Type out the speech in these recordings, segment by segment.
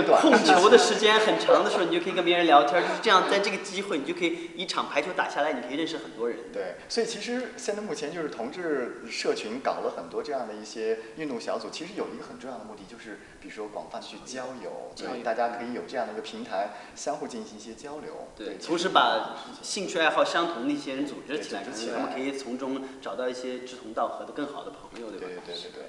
控球的时间很长的时候，你就可以跟别人聊天，就是这样，在这个机会，你就可以一场排球打下来，你可以认识很多人。对，所以其实现在目前就是同志社群搞了很多这样的一些运动小组，其实有一个很重要的目的，就是比如说广泛去交友，对，大家可以有这样的一个平台，相互进行一些交流。对，同时把兴趣爱好相同的一些人组织起来，他们可以从中找到一些志同道合的更好的朋友，对吧？对。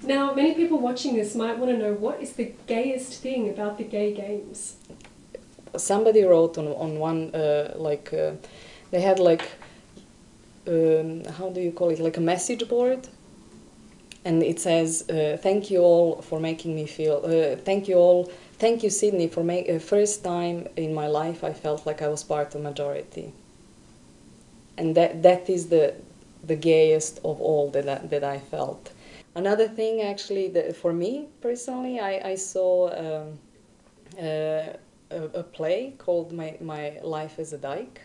Now, many people watching this might want to know, what is the gayest thing about the gay games? Somebody wrote on one, they had like, how do you call it, like a message board? And it says, thank you all for making me feel, thank you Sydney for first time in my life I felt like I was part of majority. And that is the gayest of all that I felt. Another thing, actually, for me personally, I saw a play called My Life as a Dyke.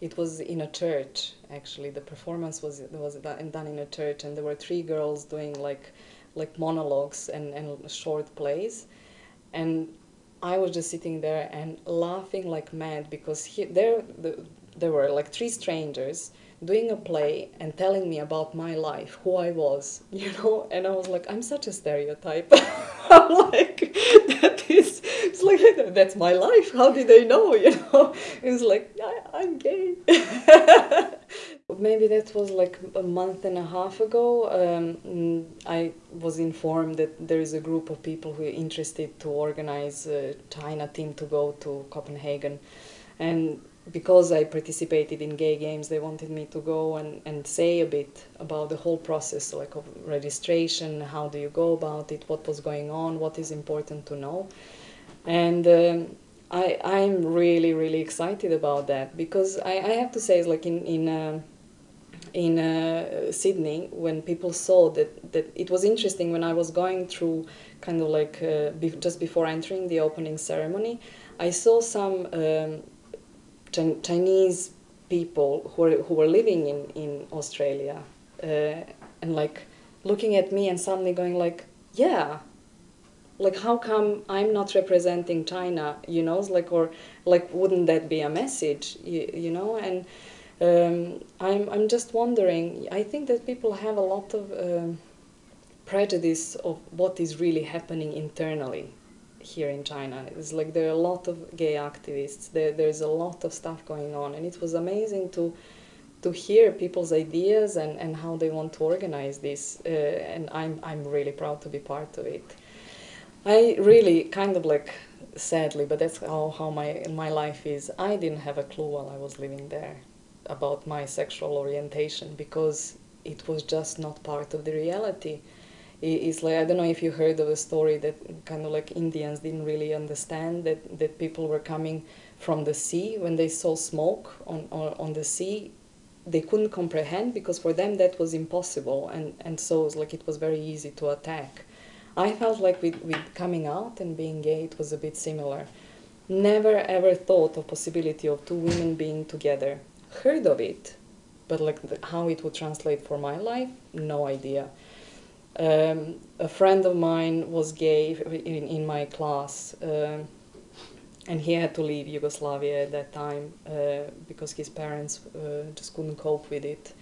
It was in a church, actually. The performance was done in a church, and there were 3 girls doing like monologues and short plays. And I was just sitting there and laughing like mad, because there were like 3 strangers doing a play and telling me about my life, who I was, you know, and I was like, I'm such a stereotype. I'm like, it's like, that's my life, how did they know, you know? It's like, I'm gay. Maybe that was like a month and a half ago. I was informed that there is a group of people who are interested to organize a China team to go to Copenhagen. And because I participated in gay games, they wanted me to go and say a bit about the whole process, like of registration, how do you go about it, what was going on, what is important to know. And I'm really, really excited about that, because I have to say, it's like in Sydney, when people saw that it was interesting when I was going through kind of like just before entering the opening ceremony, I saw some Chinese people who were living in Australia and like looking at me and suddenly going like, yeah, like how come I'm not representing China, you know, like, or like wouldn't that be a message, you know? And I'm just wondering, I think that people have a lot of prejudice of what is really happening internally here in China. It's like there are a lot of gay activists, there's a lot of stuff going on, and it was amazing to hear people's ideas and how they want to organize this, and I'm really proud to be part of it. I really kind of like, sadly, but that's how my life is, I didn't have a clue while I was living there about my sexual orientation, because it was just not part of the reality. It's like, I don't know if you heard of a story that kind of like Indians didn't really understand that people were coming from the sea. When they saw smoke on the sea, they couldn't comprehend, because for them that was impossible, and so it was very easy to attack. I felt like with coming out and being gay, it was a bit similar. Never ever thought of possibility of 2 women being together. Heard of it, but like how it would translate for my life, no idea. A friend of mine was gay in my class, and he had to leave Yugoslavia at that time because his parents just couldn't cope with it.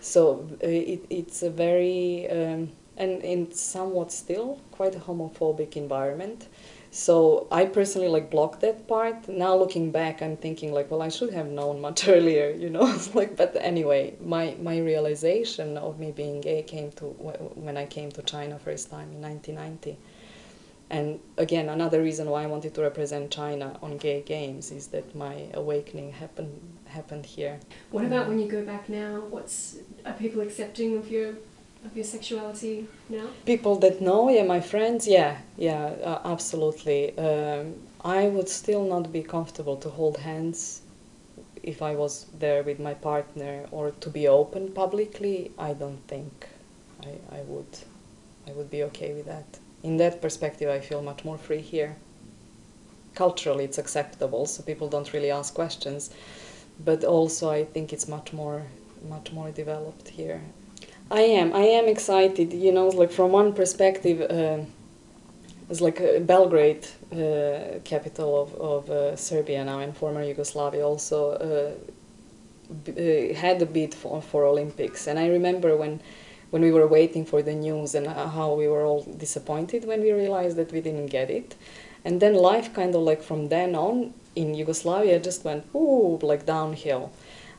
So it's a very, and somewhat still quite a homophobic environment. So I personally like blocked that part. Now looking back, I'm thinking like, well, I should have known much earlier, you know. Like, but anyway, my realization of me being gay came to when I came to China first time in 1990. And again, another reason why I wanted to represent China on gay games is that my awakening happened here. What about when you go back now? Are people accepting of your of your sexuality now? People that know, yeah, my friends, absolutely. I would still not be comfortable to hold hands if I was there with my partner, or to be open publicly. I don't think I would be okay with that. In that perspective, I feel much more free here. Culturally, it's acceptable, so people don't really ask questions. But also, I think it's much more developed here. I am excited. You know, like from one perspective, it's like Belgrade, capital of Serbia now, and former Yugoslavia, also had a bid for Olympics. And I remember when we were waiting for the news, and how we were all disappointed when we realized that we didn't get it. And then life kind of like from then on in Yugoslavia just went like downhill.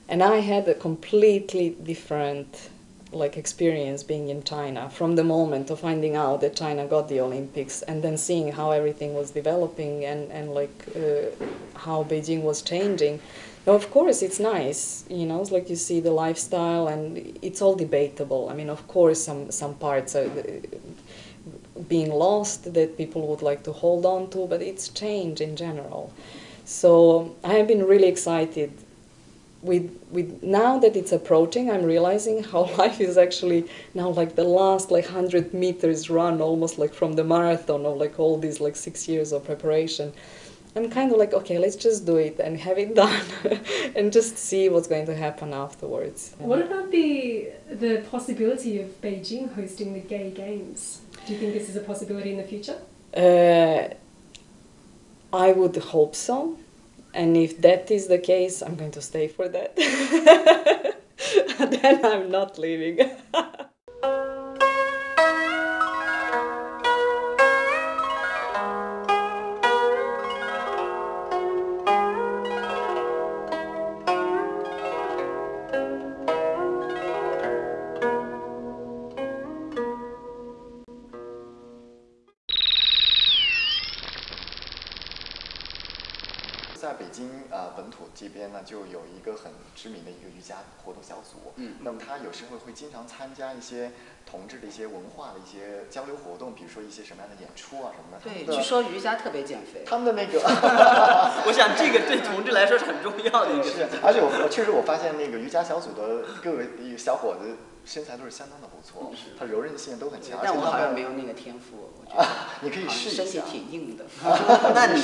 And I had a completely different like experience being in China, from the moment of finding out that China got the Olympics, and then seeing how everything was developing, and how Beijing was changing. Now, of course, it's nice, you know, it's like you see the lifestyle, and it's all debatable. I mean, of course, some parts are being lost that people would like to hold on to, but it's change in general. So I have been really excited with now that it's approaching. I'm realizing how life is actually now like the last like 100 meters run, almost like from the marathon of like all these like 6 years of preparation. I'm kind of like, okay, let's just do it and have it done and just see what's going to happen afterwards. What about the possibility of Beijing hosting the Gay Games? Do you think this is a possibility in the future? I would hope so. And if that is the case, I'm going to stay for that. Then I'm not leaving.在北京本土这边呢，就有一个很知名的一个瑜伽活动小组。那么他有时候会经常参加一些同志的一些文化的一些交流活动，比如说一些什么样的演出啊什么的。对，据说瑜伽特别减肥。他们的那个，我想这个对同志来说是很重要的一个事。而且我确实发现那个瑜伽小组的各位小伙子身材都是相当的不错，他柔韧性都很强。但我好像没有那个天赋，我觉得。你可以试一下。身体挺硬的。那你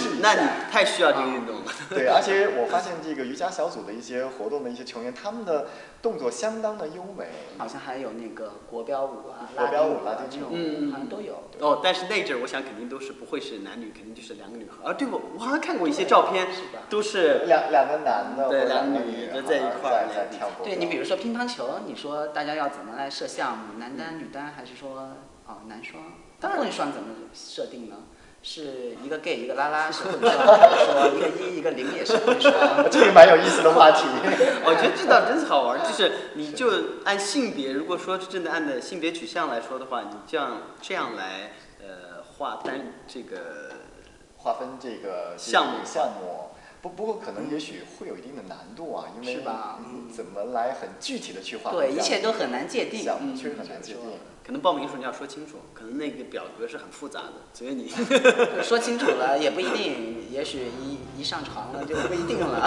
太需要这个运动了。对，而且我发现这个瑜伽小组的一些活动的一些成员，他们的动作相当的优美。好像还有那个国标舞啊、国标舞、拉丁舞，好像都有。哦，但是那阵儿我想肯定都是不会是男女，肯定就是两个女孩。对，我好像看过一些照片，都是两个男的，对，两个女的在一块儿在跳国标。对，你比如说乒乓球，你说大家要怎么来设项目？男单、女单，还是说男双？混双怎么设定呢？是一个 gay 一个拉拉是混双，还是说一个1一个0也是混双？这个蛮有意思的话题。我觉得这倒真是好玩，就是你就按性别，如果说真的按的性别取向来说的话，你这样来划分这个项目。不过可能也许会有一定的难度啊，因为怎么来很具体的去划分？对，一切都很难界定，确实很难界定。可能报名的时候你要说清楚，可能那个表格是很复杂的，所以你说清楚了也不一定，也许一上床了就不一定了。